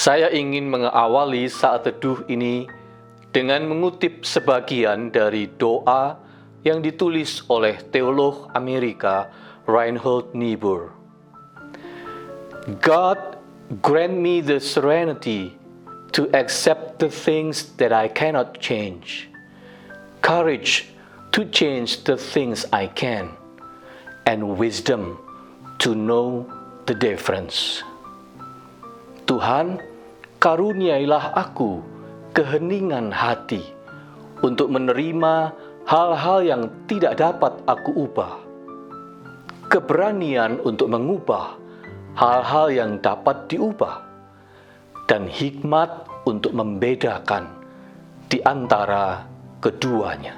Saya ingin mengawali saat teduh ini dengan mengutip sebagian dari doa yang ditulis oleh teolog Amerika Reinhold Niebuhr. God, grant me the serenity to accept the things that I cannot change, courage to change the things I can, and wisdom to know the difference. Tuhan, karuniailah aku keheningan hati untuk menerima hal-hal yang tidak dapat aku ubah, keberanian untuk mengubah hal-hal yang dapat diubah, dan hikmat untuk membedakan di antara keduanya.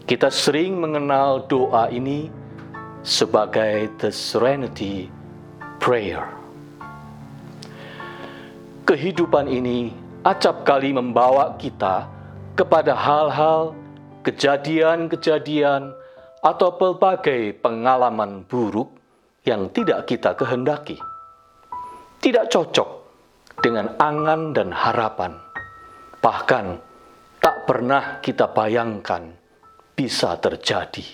Kita sering mengenal doa ini sebagai the Serenity Prayer. Kehidupan ini acap kali membawa kita kepada hal-hal, kejadian-kejadian, atau pelbagai pengalaman buruk yang tidak kita kehendaki. Tidak cocok dengan angan dan harapan. Bahkan tak pernah kita bayangkan bisa terjadi.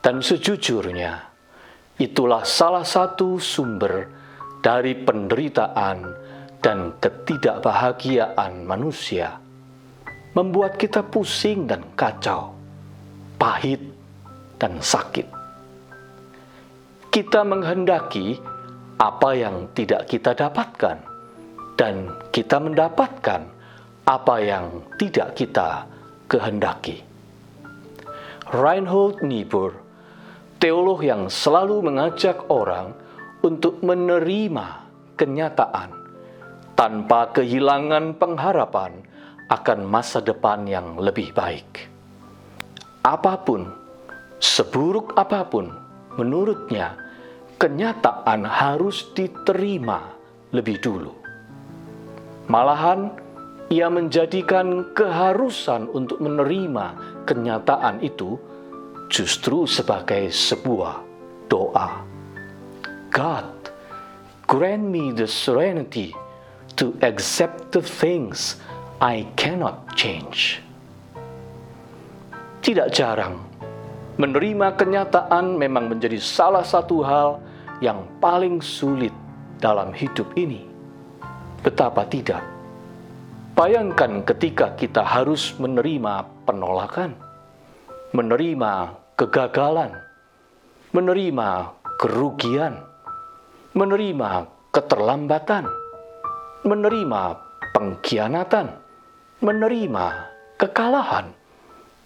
Dan sejujurnya, itulah salah satu sumber dari penderitaan dan ketidakbahagiaan manusia, membuat kita pusing dan kacau, pahit dan sakit. Kita menghendaki apa yang tidak kita dapatkan, dan kita mendapatkan apa yang tidak kita kehendaki. Reinhold Niebuhr, teolog yang selalu mengajak orang untuk menerima kenyataan tanpa kehilangan pengharapan akan masa depan yang lebih baik. Apapun, seburuk apapun, menurutnya, kenyataan harus diterima lebih dulu. Malahan, ia menjadikan keharusan untuk menerima kenyataan itu justru sebagai sebuah doa. God, grant me the serenity to accept the things I cannot change. Tidak jarang, menerima kenyataan memang menjadi salah satu hal yang paling sulit dalam hidup ini. Betapa tidak? Bayangkan ketika kita harus menerima penolakan, menerima kegagalan, menerima kerugian, menerima keterlambatan, menerima pengkhianatan, menerima kekalahan,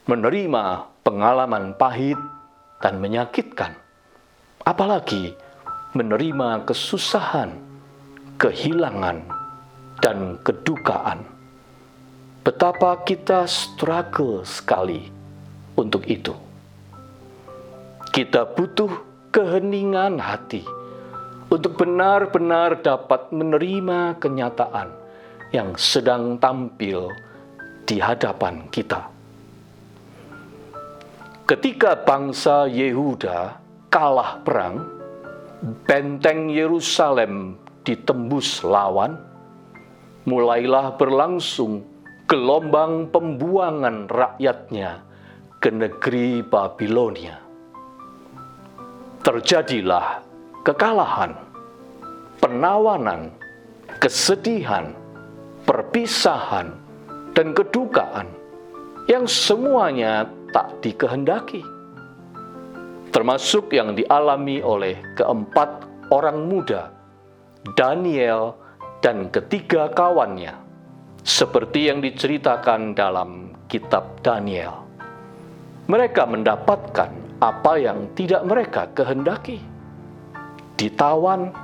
menerima pengalaman pahit dan menyakitkan, apalagi menerima kesusahan, kehilangan, dan kedukaan. Betapa kita struggle sekali untuk itu. Kita butuh keheningan hati untuk benar-benar dapat menerima kenyataan yang sedang tampil di hadapan kita. Ketika bangsa Yehuda kalah perang, benteng Yerusalem ditembus lawan, mulailah berlangsung gelombang pembuangan rakyatnya ke negeri Babilonia. Terjadilah kekalahan, penawanan, kesedihan, perpisahan, dan kedukaan yang semuanya tak dikehendaki. Termasuk yang dialami oleh keempat orang muda, Daniel dan ketiga kawannya, seperti yang diceritakan dalam kitab Daniel. Mereka mendapatkan apa yang tidak mereka kehendaki. Ditawan,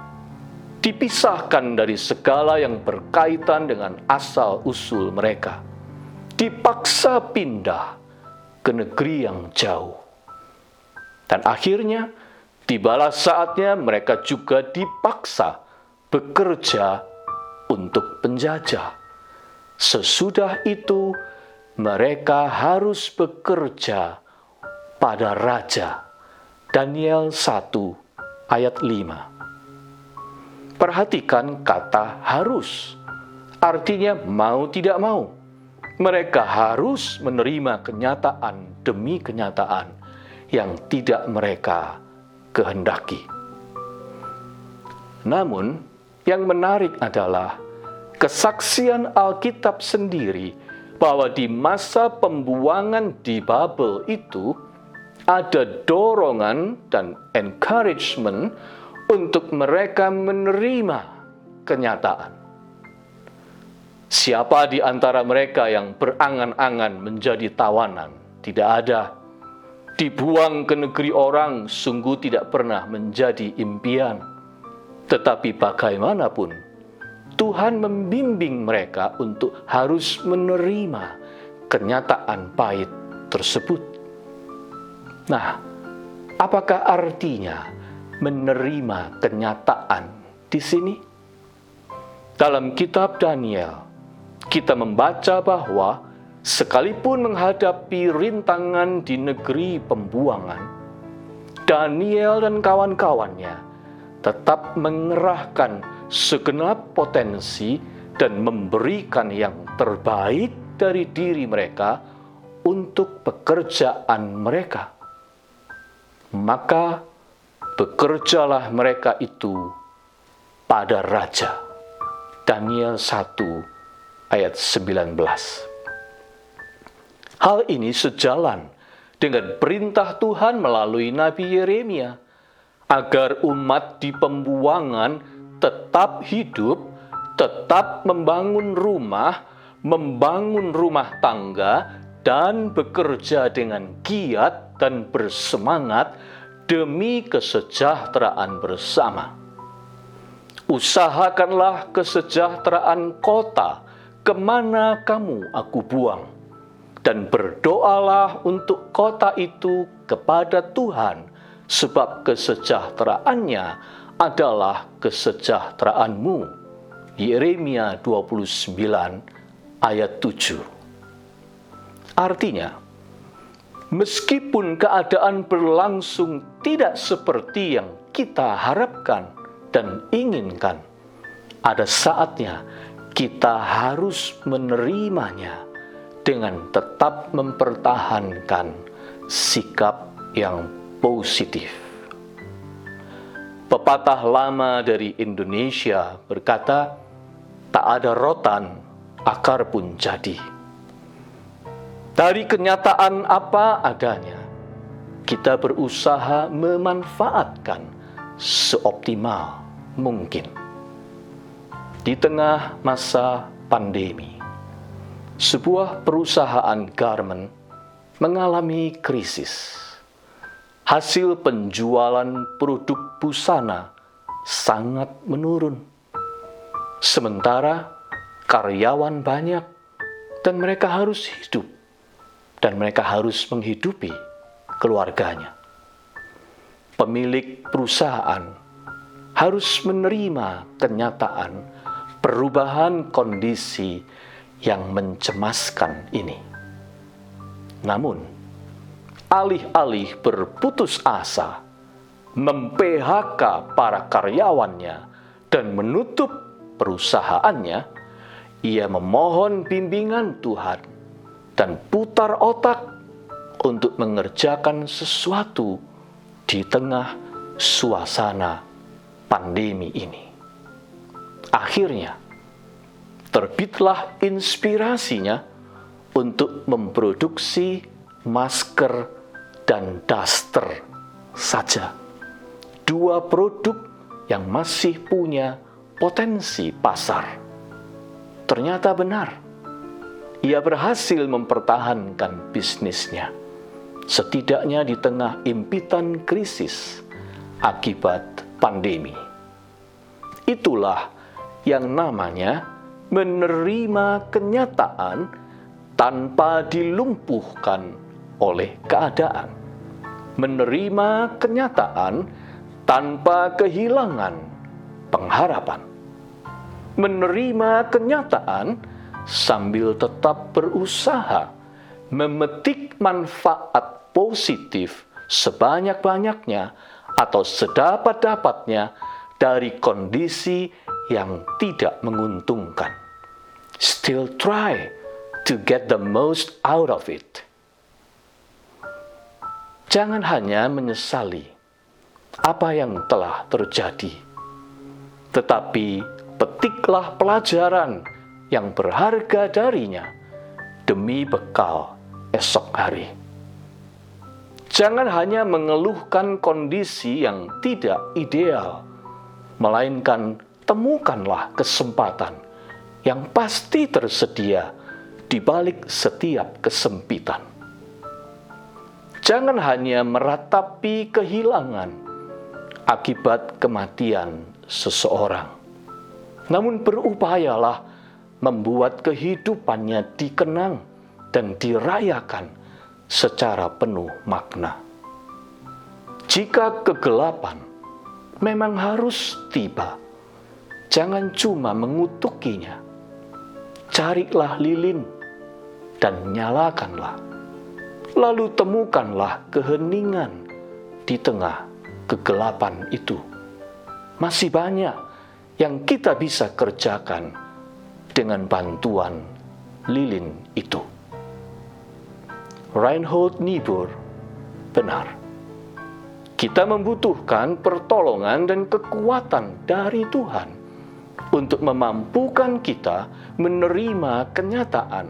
dipisahkan dari segala yang berkaitan dengan asal-usul mereka, dipaksa pindah ke negeri yang jauh. Dan akhirnya, tibalah saatnya mereka juga dipaksa bekerja untuk penjajah. Sesudah itu, mereka harus bekerja pada raja. Daniel 1 ayat 5. Perhatikan kata harus. Artinya mau tidak mau. Mereka harus menerima kenyataan demi kenyataan yang tidak mereka kehendaki. Namun, yang menarik adalah kesaksian Alkitab sendiri bahwa di masa pembuangan di Babel itu ada dorongan dan encouragement untuk mereka menerima kenyataan. Siapa di antara mereka yang berangan-angan menjadi tawanan? Tidak ada. Dibuang ke negeri orang sungguh tidak pernah menjadi impian. Tetapi bagaimanapun, Tuhan membimbing mereka untuk harus menerima kenyataan pahit tersebut. Nah, apakah artinya menerima kenyataan di sini? Dalam kitab Daniel, kita membaca bahwa sekalipun menghadapi rintangan di negeri pembuangan, Daniel dan kawan-kawannya tetap mengerahkan segenap potensi dan memberikan yang terbaik dari diri mereka untuk pekerjaan mereka. Maka bekerjalah mereka itu pada raja. Daniel 1 ayat 19. Hal ini sejalan dengan perintah Tuhan melalui Nabi Yeremia agar umat di pembuangan tetap hidup, tetap membangun rumah tangga, dan bekerja dengan giat dan bersemangat demi kesejahteraan bersama. Usahakanlah kesejahteraan kota kemana kamu aku buang, dan berdoalah untuk kota itu kepada Tuhan, sebab kesejahteraannya adalah kesejahteraanmu. Yeremia 29 ayat 7. Artinya, meskipun keadaan berlangsung tidak seperti yang kita harapkan dan inginkan, ada saatnya kita harus menerimanya dengan tetap mempertahankan sikap yang positif. Pepatah lama dari Indonesia berkata, tak ada rotan, akar pun jadi. Dari kenyataan apa adanya, kita berusaha memanfaatkan seoptimal mungkin. Di tengah masa pandemi, sebuah perusahaan garment mengalami krisis. Hasil penjualan produk busana sangat menurun. Sementara karyawan banyak dan mereka harus hidup. Dan mereka harus menghidupi keluarganya. Pemilik perusahaan harus menerima kenyataan perubahan kondisi yang mencemaskan ini. Namun, alih-alih berputus asa, mem-PHK para karyawannya dan menutup perusahaannya, ia memohon bimbingan Tuhan dan putar otak untuk mengerjakan sesuatu di tengah suasana pandemi ini. Akhirnya, terbitlah inspirasinya untuk memproduksi masker dan daster saja. Dua produk yang masih punya potensi pasar. Ternyata benar. Ia berhasil mempertahankan bisnisnya, setidaknya di tengah impitan krisis akibat pandemi. Itulah yang namanya menerima kenyataan tanpa dilumpuhkan oleh keadaan. Menerima kenyataan tanpa kehilangan pengharapan. Menerima kenyataan sambil tetap berusaha memetik manfaat positif sebanyak-banyaknya atau sedapat-dapatnya dari kondisi yang tidak menguntungkan. Still try to get the most out of it. Jangan hanya menyesali apa yang telah terjadi, tetapi petiklah pelajaran yang berharga darinya demi bekal esok hari. Jangan hanya mengeluhkan kondisi yang tidak ideal, melainkan temukanlah kesempatan yang pasti tersedia di balik setiap kesempitan. Jangan hanya meratapi kehilangan akibat kematian seseorang, namun berupayalah membuat kehidupannya dikenang dan dirayakan secara penuh makna. Jika kegelapan memang harus tiba, jangan cuma mengutukinya. Carilah lilin dan nyalakanlah. Lalu temukanlah keheningan di tengah kegelapan itu. Masih banyak yang kita bisa kerjakan dengan bantuan lilin itu. Reinhold Niebuhr benar. Kita membutuhkan pertolongan dan kekuatan dari Tuhan untuk memampukan kita menerima kenyataan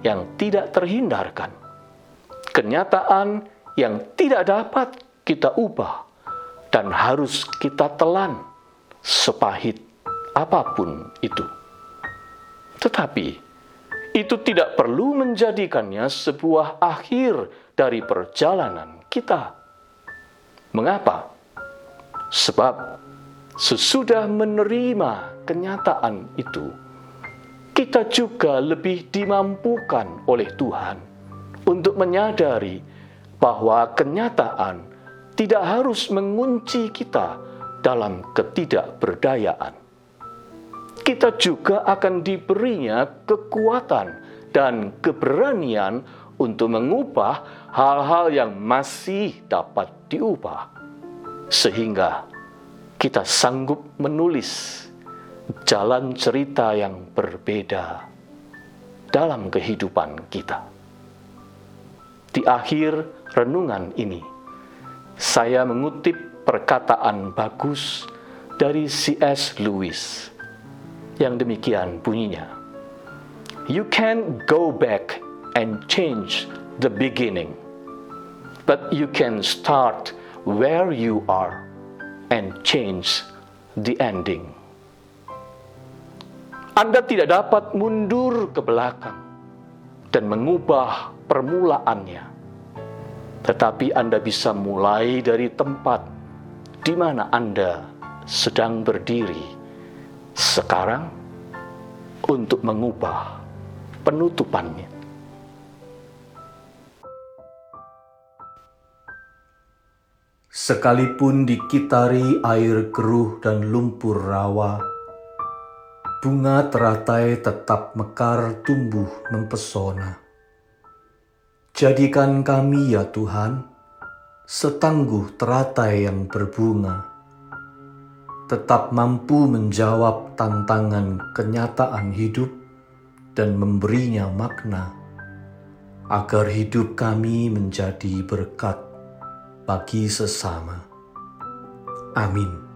yang tidak terhindarkan. Kenyataan yang tidak dapat kita ubah dan harus kita telan sepahit apapun itu. Tetapi itu tidak perlu menjadikannya sebuah akhir dari perjalanan kita. Mengapa? Sebab sesudah menerima kenyataan itu, kita juga lebih dimampukan oleh Tuhan untuk menyadari bahwa kenyataan tidak harus mengunci kita dalam ketidakberdayaan. Kita juga akan diberinya kekuatan dan keberanian untuk mengubah hal-hal yang masih dapat diubah, sehingga kita sanggup menulis jalan cerita yang berbeda dalam kehidupan kita. Di akhir renungan ini, saya mengutip perkataan bagus dari C.S. Lewis yang demikian bunyinya. You can't go back and change the beginning, but you can start where you are and change the ending. Anda tidak dapat mundur ke belakang dan mengubah permulaannya, tetapi Anda bisa mulai dari tempat di mana Anda sedang berdiri sekarang untuk mengubah penutupannya. Sekalipun dikitari air keruh dan lumpur rawa, bunga teratai tetap mekar tumbuh mempesona. Jadikan kami ya Tuhan, setangguh teratai yang berbunga, tetap mampu menjawab tantangan kenyataan hidup dan memberinya makna, agar hidup kami menjadi berkat bagi sesama. Amin.